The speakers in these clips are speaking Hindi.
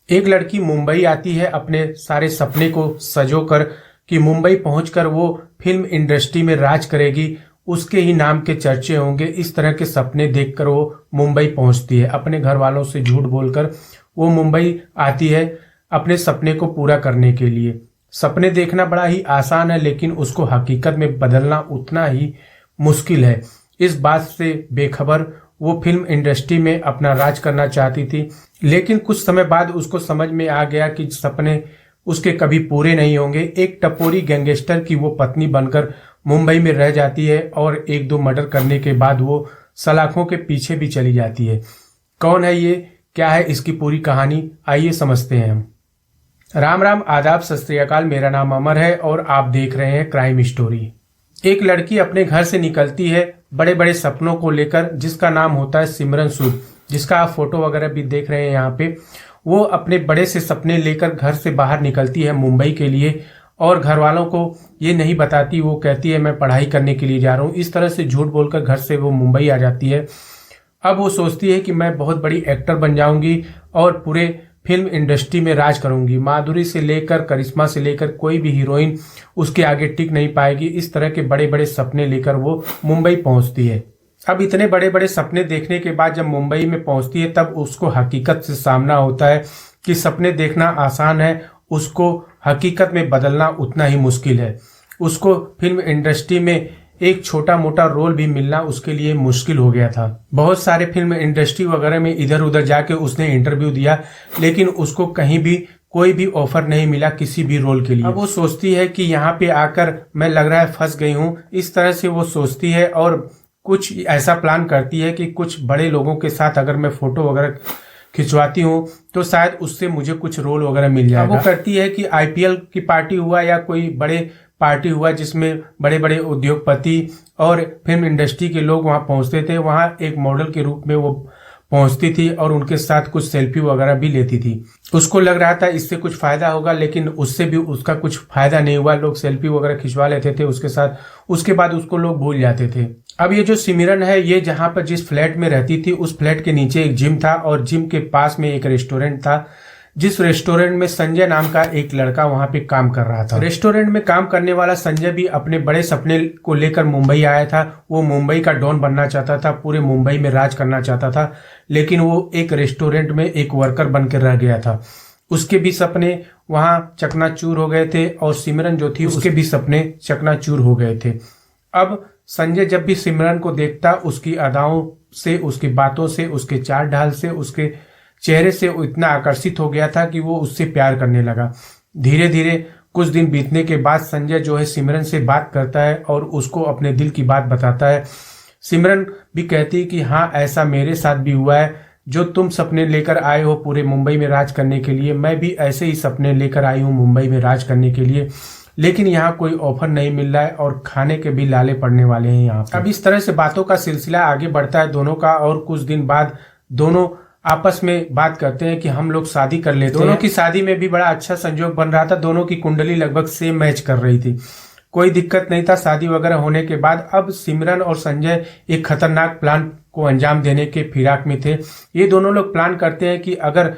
एक लड़की मुंबई आती है अपने सारे सपने को सजो कर कि मुंबई पहुंचकर वो फिल्म इंडस्ट्री में राज करेगी, उसके ही नाम के चर्चे होंगे। इस तरह के सपने देखकर वो मुंबई पहुंचती है। अपने घर वालों से झूठ बोलकर वो मुंबई आती है अपने सपने को पूरा करने के लिए। सपने देखना बड़ा ही आसान है, लेकिन उसको हकीकत में बदलना उतना ही मुश्किल है। इस बात से बेखबर वो फिल्म इंडस्ट्री में अपना राज करना चाहती थी, लेकिन कुछ समय बाद उसको समझ में आ गया कि सपने उसके कभी पूरे नहीं होंगे। एक टपोरी गैंगस्टर की वो पत्नी बनकर मुंबई में रह जाती है और एक दो मर्डर करने के बाद वो सलाखों के पीछे भी चली जाती है। कौन है ये, क्या है इसकी पूरी कहानी, आइए समझते हैं हम। राम राम, आदाब, सत श्री अकाल। मेरा नाम अमर है और आप देख रहे हैं क्राइम स्टोरी। एक लड़की अपने घर से निकलती है बड़े बड़े सपनों को लेकर, जिसका नाम होता है सिमरन सूद, जिसका आप फोटो वगैरह भी देख रहे हैं यहाँ पे। वो अपने बड़े से सपने लेकर घर से बाहर निकलती है मुंबई के लिए, और घर वालों को ये नहीं बताती। वो कहती है मैं पढ़ाई करने के लिए जा रहा हूँ। इस तरह से झूठ बोलकर घर से वो मुंबई आ जाती है। अब वो सोचती है कि मैं बहुत बड़ी एक्टर बन जाऊंगी और पूरे फिल्म इंडस्ट्री में राज करूंगी। माधुरी से लेकर करिश्मा से लेकर कोई भी हीरोइन उसके आगे टिक नहीं पाएगी। इस तरह के बड़े बड़े सपने लेकर वो मुंबई पहुंचती है। अब इतने बड़े बड़े सपने देखने के बाद जब मुंबई में पहुंचती है, तब उसको हकीकत से सामना होता है कि सपने देखना आसान है, उसको हकीकत में बदलना उतना ही मुश्किल है। उसको फिल्म इंडस्ट्री में एक छोटा मोटा रोल भी मिलना उसके लिए मुश्किल हो गया था। बहुत सारे फिल्म इंडस्ट्री वगैरह में इधर उधर जाके उसने इंटरव्यू दिया, लेकिन उसको कहीं भी कोई भी ऑफर नहीं मिला किसी भी रोल के लिए। अब वो सोचती है कि यहाँ पे आकर मैं लग रहा है फंस गई हूँ। इस तरह से वो सोचती है और कुछ ऐसा प्लान करती है कि कुछ बड़े लोगों के साथ अगर मैं फोटो वगैरह खिंचवाती हूँ तो शायद उससे मुझे कुछ रोल वगैरह मिल जाएगा। वो करती है कि आईपीएल की पार्टी हुआ या कोई बड़े पार्टी हुआ जिसमें बड़े बड़े उद्योगपति और फिल्म इंडस्ट्री के लोग वहां पहुंचते थे, वहां एक मॉडल के रूप में वो पहुंचती थी और उनके साथ कुछ सेल्फी वगैरह भी लेती थी। उसको लग रहा था इससे कुछ फायदा होगा, लेकिन उससे भी उसका कुछ फायदा नहीं हुआ। लोग सेल्फी वगैरह खिंचवा लेते थे उसके साथ, उसके बाद उसको लोग भूल जाते थे। अब ये जो सिमरन है, ये जहां पर जिस फ्लैट में रहती थी उस फ्लैट के नीचे एक जिम था और जिम के पास में एक रेस्टोरेंट था, जिस रेस्टोरेंट में संजय नाम का एक लड़का वहां पे काम कर रहा था। रेस्टोरेंट में काम करने वाला संजय भी अपने बड़े सपने को लेकर मुंबई आया था। वो मुंबई का डॉन बनना चाहता था, पूरे मुंबई में राज करना चाहता था, लेकिन वो एक रेस्टोरेंट में एक वर्कर बनकर रह गया था। उसके भी सपने वहां चकनाचूर हो गए थे और सिमरन जो थी उसके भी सपने चकनाचूर हो गए थे। अब संजय जब भी सिमरन को देखता, उसकी अदाओं से, उसकी बातों से, उसके चाल ढाल से, उसके चेहरे से वो इतना आकर्षित हो गया था कि वो उससे प्यार करने लगा। धीरे धीरे कुछ दिन बीतने के बाद संजय जो है सिमरन से बात करता है और उसको अपने दिल की बात बताता है। सिमरन भी कहती है कि हाँ, ऐसा मेरे साथ भी हुआ है। जो तुम सपने लेकर आए हो पूरे मुंबई में राज करने के लिए, मैं भी ऐसे ही सपने लेकर आई हूँ मुंबई में राज करने के लिए, लेकिन यहाँ कोई ऑफर नहीं मिल रहा है और खाने के भी लाले पड़ने वाले हैं यहाँ पे। अब इस तरह से बातों का सिलसिला आगे बढ़ता है दोनों का, और कुछ दिन बाद दोनों आपस में बात करते हैं कि हम लोग शादी कर लेते हैं। दोनों की शादी में भी बड़ा अच्छा संजोग बन रहा था। दोनों की कुंडली लगभग सेम मैच कर रही थी, कोई दिक्कत नहीं था। शादी वगैरह होने के बाद अब सिमरन और संजय एक खतरनाक प्लान को अंजाम देने के फिराक में थे। ये दोनों लोग प्लान करते हैं कि अगर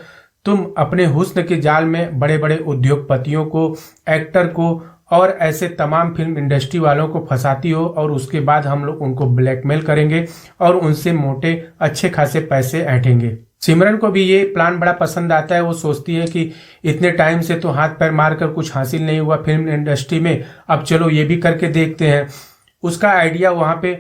तुम अपने हुस्न के जाल में बड़े बड़े उद्योगपतियों को, एक्टर को और ऐसे तमाम फिल्म इंडस्ट्री वालों को फंसाती हो, और उसके बाद हम लोग उनको ब्लैकमेल करेंगे और उनसे मोटे अच्छे खासे पैसे ऐंठेंगे। सिमरन को भी ये प्लान बड़ा पसंद आता है। वो सोचती है कि इतने टाइम से तो हाथ पैर मारकर कुछ हासिल नहीं हुआ फिल्म इंडस्ट्री में, अब चलो ये भी करके देखते हैं। उसका आइडिया वहां पे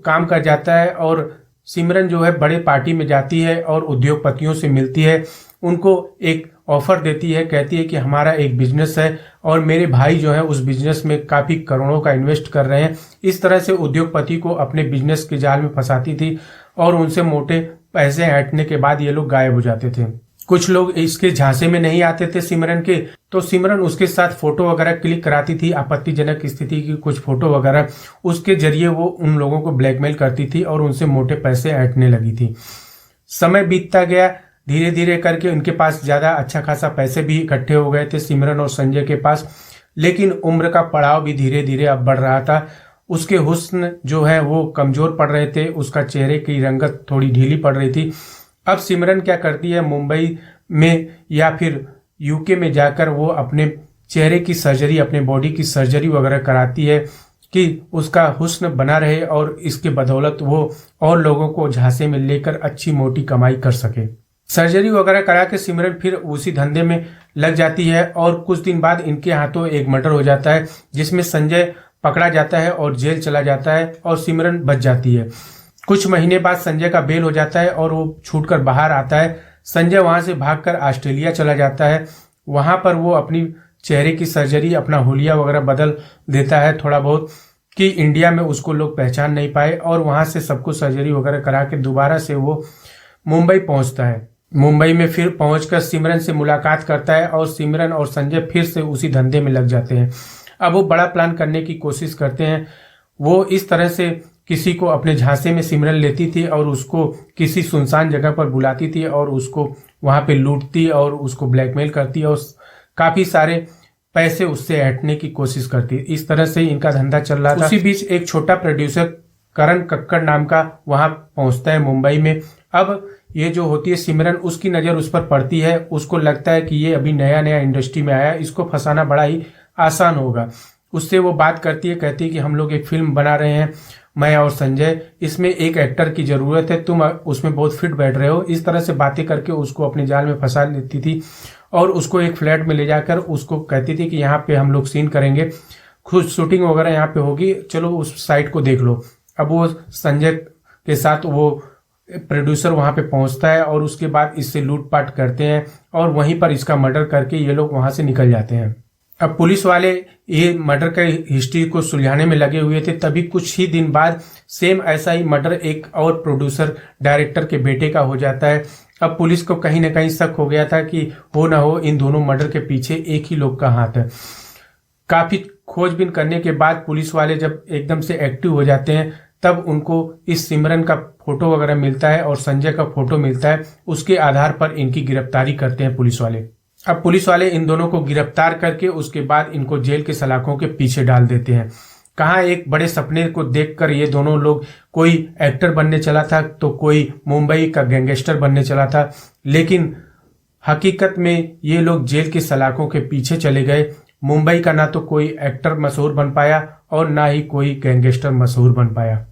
काम कर जाता है और सिमरन जो है बड़े पार्टी में जाती है और उद्योगपतियों से मिलती है। उनको एक ऑफर देती है, कहती है कि हमारा एक बिजनेस है और मेरे भाई जो है उस बिजनेस में काफी करोड़ों का इन्वेस्ट कर रहे हैं। इस तरह से उद्योगपति को अपने बिजनेस के जाल में फंसाती थी और उनसे मोटे पैसे ऐंठने के बाद ये लोग गायब हो जाते थे। कुछ लोग इसके झांसे में नहीं आते थे सिमरन के, तो सिमरन उसके साथ फोटो वगैरह क्लिक कराती थी, आपत्तिजनक स्थिति की कुछ फोटो वगैरह। उसके जरिए वो उन लोगों को ब्लैकमेल करती थी और उनसे मोटे पैसे ऐंठने लगी थी। समय बीतता गया, धीरे धीरे करके उनके पास ज्यादा अच्छा खासा पैसे भी इकट्ठे हो गए थे सिमरन और संजय के पास, लेकिन उम्र का पड़ाव भी धीरे धीरे अब बढ़ रहा था। उसके हुस्न जो है वो कमजोर पड़ रहे थे, उसका चेहरे की रंगत थोड़ी ढीली पड़ रही थी। अब सिमरन क्या करती है, मुंबई में या फिर यूके में जाकर वो अपने चेहरे की सर्जरी, अपने बॉडी की सर्जरी वगैरह कराती है कि उसका हुस्न बना रहे और इसके बदौलत वो और लोगों को झांसे में लेकर अच्छी मोटी कमाई कर सके। सर्जरी वगैरह करा के सिमरन फिर उसी धंधे में लग जाती है और कुछ दिन बाद इनके हाथों एक मर्डर हो जाता है जिसमें संजय पकड़ा जाता है और जेल चला जाता है और सिमरन बच जाती है। कुछ महीने बाद संजय का बेल हो जाता है और वो छूटकर बाहर आता है। संजय वहां से भागकर ऑस्ट्रेलिया चला जाता है। वहां पर वो अपनी चेहरे की सर्जरी, अपना हुलिया वगैरह बदल देता है थोड़ा बहुत कि इंडिया में उसको लोग पहचान नहीं पाए, और वहां से सबको सर्जरी वगैरह करा के दोबारा से वो मुंबई पहुंचता है। मुंबई में फिर पहुंचकर सिमरन से मुलाकात करता है और सिमरन और संजय फिर से उसी धंधे में लग जाते हैं। अब वो बड़ा प्लान करने की कोशिश करते हैं। वो इस तरह से किसी को अपने झांसे में सिमरन लेती थी और उसको किसी सुनसान जगह पर बुलाती थी और उसको वहां पे लूटती और उसको ब्लैकमेल करती और काफी सारे पैसे उससे ऐंठने की कोशिश करती। इस तरह से इनका धंधा चल रहा था। उसी बीच एक छोटा प्रोड्यूसर करण कक्कड़ नाम का वहां पहुंचता है मुंबई में। अब ये जो होती है सिमरन, उसकी नजर उस पर पड़ती है। उसको लगता है कि ये अभी नया नया इंडस्ट्री में आया, इसको फंसाना बड़ा ही आसान होगा। उससे वो बात करती है, कहती है कि हम लोग एक फिल्म बना रहे हैं, मैं और संजय, इसमें एक एक्टर की जरूरत है, तुम उसमें बहुत फिट बैठ रहे हो। इस तरह से बातें करके उसको अपने जाल में फंसा लेती थी और उसको एक फ्लैट में ले जाकर उसको कहती थी कि यहाँ पे हम लोग सीन करेंगे, खुद शूटिंग वगैरह यहाँ पे होगी, चलो उस साइट को देख लो। अब वो संजय के साथ वो प्रोड्यूसर वहां पे पहुंचता है और उसके बाद इससे लूटपाट करते हैं और वहीं पर इसका मर्डर करके ये लोग वहां से निकल जाते हैं। अब पुलिस वाले ये मर्डर का हिस्ट्री को सुलझाने में लगे हुए थे, तभी कुछ ही दिन बाद सेम ऐसा ही मर्डर एक और प्रोड्यूसर डायरेक्टर के बेटे का हो जाता है। अब पुलिस को कहीं ना कहीं शक हो गया था कि हो ना हो इन दोनों मर्डर के पीछे एक ही लोग का हाथ है। काफी खोजबीन करने के बाद पुलिस वाले जब एकदम से एक्टिव हो जाते हैं, तब उनको इस सिमरन का फोटो वगैरह मिलता है और संजय का फोटो मिलता है। उसके आधार पर इनकी गिरफ्तारी करते हैं पुलिस वाले। अब पुलिस वाले इन दोनों को गिरफ्तार करके उसके बाद इनको जेल के सलाखों के पीछे डाल देते हैं। कहाँ एक बड़े सपने को देखकर ये दोनों लोग, कोई एक्टर बनने चला था तो कोई मुंबई का गैंगस्टर बनने चला था, लेकिन हकीकत में ये लोग जेल की सलाखों के पीछे चले गए। मुंबई का ना तो कोई एक्टर मशहूर बन पाया और ना ही कोई गैंगस्टर मशहूर बन पाया।